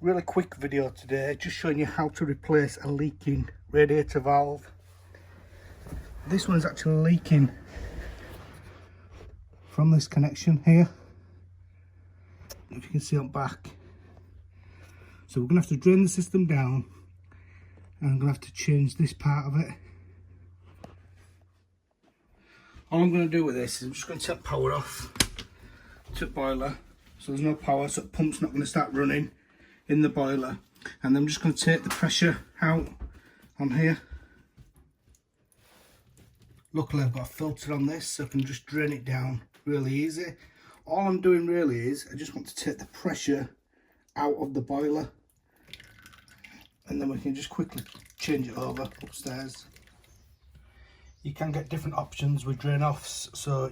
Really quick video today, just showing you how to replace a leaking radiator valve. This one's actually leaking from this connection here, if you can see on back. So we're going to have to drain the system down, and I'm going to have to change this part of it. All I'm going to do with this is I'm just going to take power off to the boiler, so there's no power, so the pump's not going to start running in the boiler. And then I'm just going to take the pressure out on here. Luckily I've got a filter on this, so I can just drain it down really easy. All I'm doing really is I just want to take the pressure out of the boiler, and then we can just quickly change it over upstairs. You can get different options with drain offs, so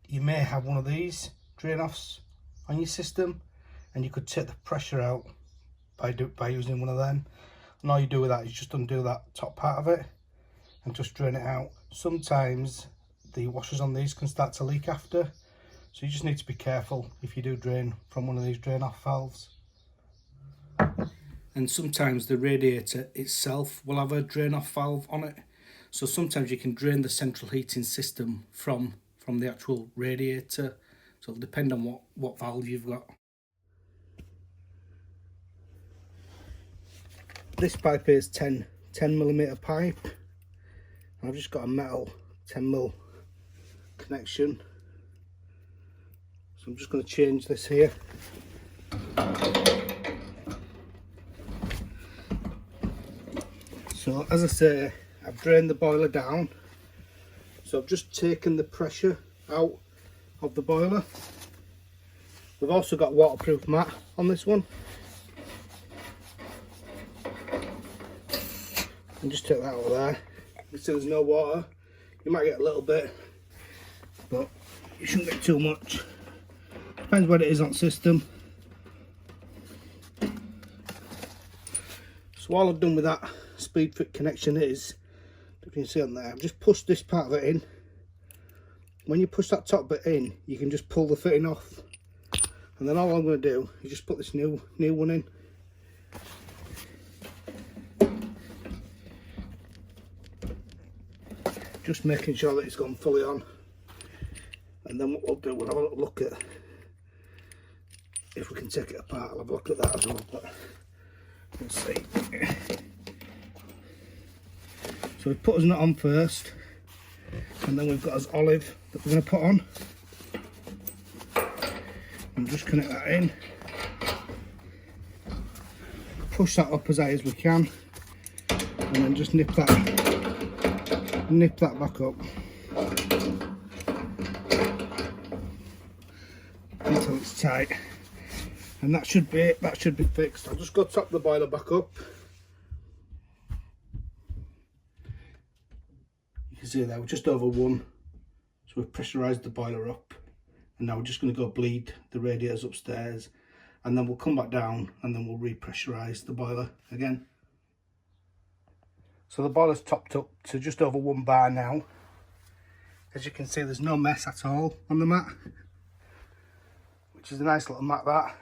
you may have one of these drain offs on your system, and you could take the pressure out by using one of them. And all you do with that is just undo that top part of it and just drain it out. Sometimes the washers on these can start to leak after, so you just need to be careful if you do drain from one of these drain off valves. And sometimes the radiator itself will have a drain off valve on it, so sometimes you can drain the central heating system from the actual radiator, so it'll depend on what valve you've got. This pipe is 10mm pipe, and I've just got a metal 10mm connection, so I'm just going to change this here. So as I say, I've drained the boiler down, so I've just taken the pressure out of the boiler. We've also got waterproof mat on this one, and just take that out of there. You see there's no water. You might get a little bit, but you shouldn't get too much. Depends what it is on system. So all I've done with that speed fit connection is, if you can see on there, I've just pushed this part of it in. When you push that top bit in, you can just pull the fitting off, and then all I'm going to do is just put this new one in. Just making sure that it's gone fully on, and then what we'll do, we'll have a little look at if we can take it apart. I'll have a look at that as well, but we'll see. So we've put us nut on first, and then we've got us olive that we're going to put on, and just connect that in, push that up as high as we can, and then just nip that back up until it's tight, and that should be it. That should be fixed. I'll just go top the boiler back up. You can see there we're just over 1, so we've pressurised the boiler up, and now we're just going to go bleed the radiators upstairs, and then we'll come back down and then we'll repressurise the boiler again. So the boiler's topped up to just over 1 bar now. As you can see, there's no mess at all on the mat, which is a nice little mat that.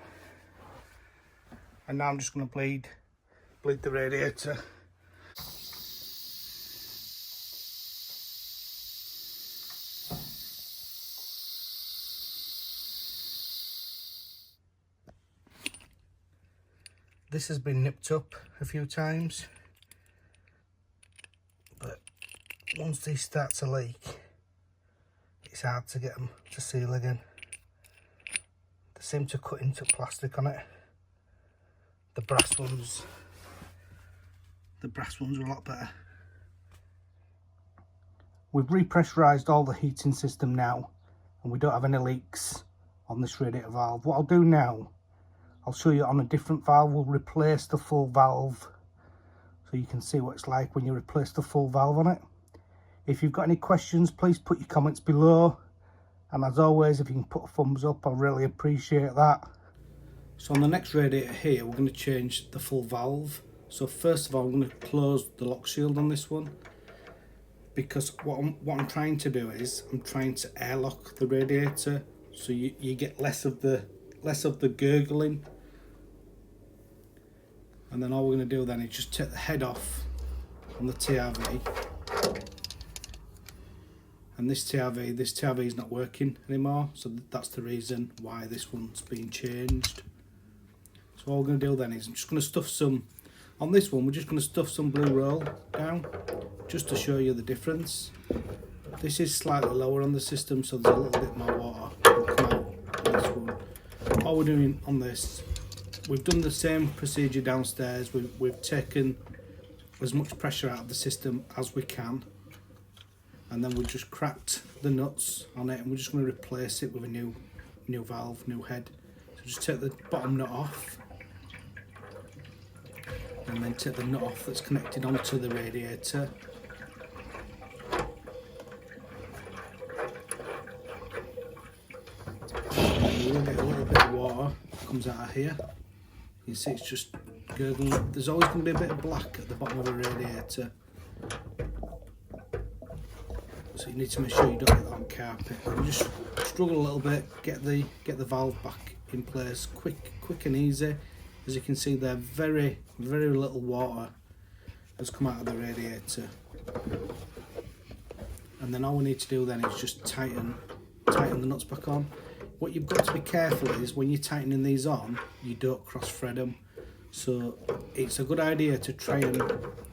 And now I'm just going to bleed the radiator. This has been nipped up a few times, but once these start to leak, it's hard to get them to seal again. They seem to cut into plastic on it. The brass ones are a lot better. We've repressurised all the heating system now, and we don't have any leaks on this radiator valve. What I'll do now, I'll show you on a different valve. We'll replace the full valve, so you can see what it's like when you replace the full valve on it. If you've got any questions, please put your comments below, and as always, if you can put a thumbs up, I'll really appreciate that. So on the next radiator here, we're going to change the full valve. So first of all, I'm going to close the lock shield on this one, because what I'm trying to do is I'm trying to airlock the radiator, so you get less of the gurgling And then all we're going to do then is just take the head off on the TRV. And this TRV is not working anymore, so that's the reason why this one's been changed. So all we're going to do then is I'm just going to stuff some, on this one we're just going to stuff some blue roll down, just to show you the difference. This is slightly lower on the system, so there's a little bit more water will come out on this one. All we're doing on this, we've done the same procedure downstairs. We've taken as much pressure out of the system as we can, and then we just cracked the nuts on it, and we're just going to replace it with a new valve, new head. So just take the bottom nut off, and then take the nut off that's connected onto the radiator. And you'll get a little bit of water that comes out of here. You see it's just gurgling. There's always going to be a bit of black at the bottom of a radiator, so you need to make sure you don't get that on carpet. And just struggle a little bit, get the valve back in place, quick and easy. As you can see there, very little water has come out of the radiator. And then all we need to do then is just tighten the nuts back on. What you've got to be careful is when you're tightening these on, you don't cross thread them. So it's a good idea to try and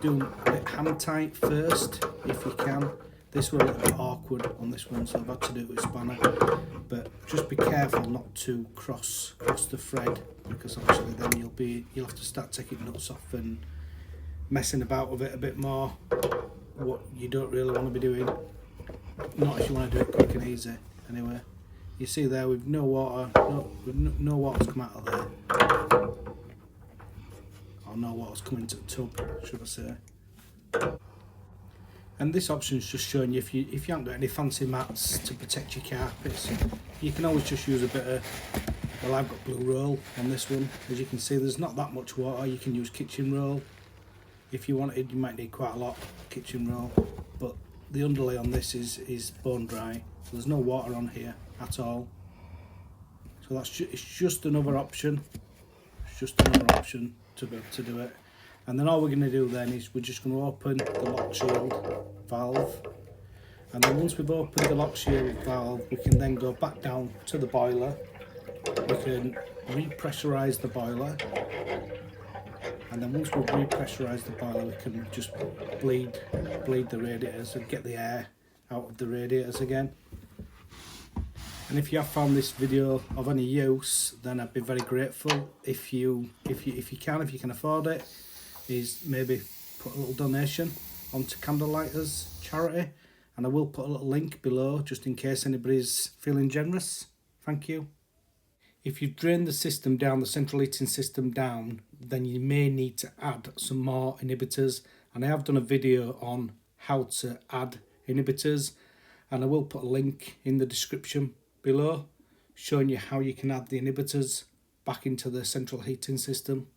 do a bit hand tight first if you can. This was a little bit awkward on this one, so I've had to do it with a spanner. But just be careful not to cross the thread, because actually then you'll have to start taking nuts off and messing about with it a bit more. What you don't really want to be doing. Not if you want to do it quick and easy. Anyway, you see there with no water, no water's come out of there. Or no water's come into the tub, should I say. And this option is just showing you if you haven't got any fancy mats to protect your carpets, you can always just use a bit of, well, I've got blue roll on this one. As you can see, there's not that much water. You can use kitchen roll. If you wanted, you might need quite a lot of kitchen roll, but the underlay on this is bone dry, so there's no water on here at all. So it's just another option. It's just another option to be able to do it. And then all we're going to do then is we're just going to open the lock shield valve, and then once we've opened the lock shield valve, we can then go back down to the boiler. We can repressurise the boiler, and then once we've repressurised the boiler, we can just bleed the radiators and get the air out of the radiators again. And if you have found this video of any use, then I'd be very grateful if you can afford it, is maybe put a little donation onto Candlelighters charity, and I will put a little link below just in case anybody's feeling generous. Thank you. If you've drained the system down, the central heating system down, then you may need to add some more inhibitors, and I have done a video on how to add inhibitors, and I will put a link in the description below showing you how you can add the inhibitors back into the central heating system.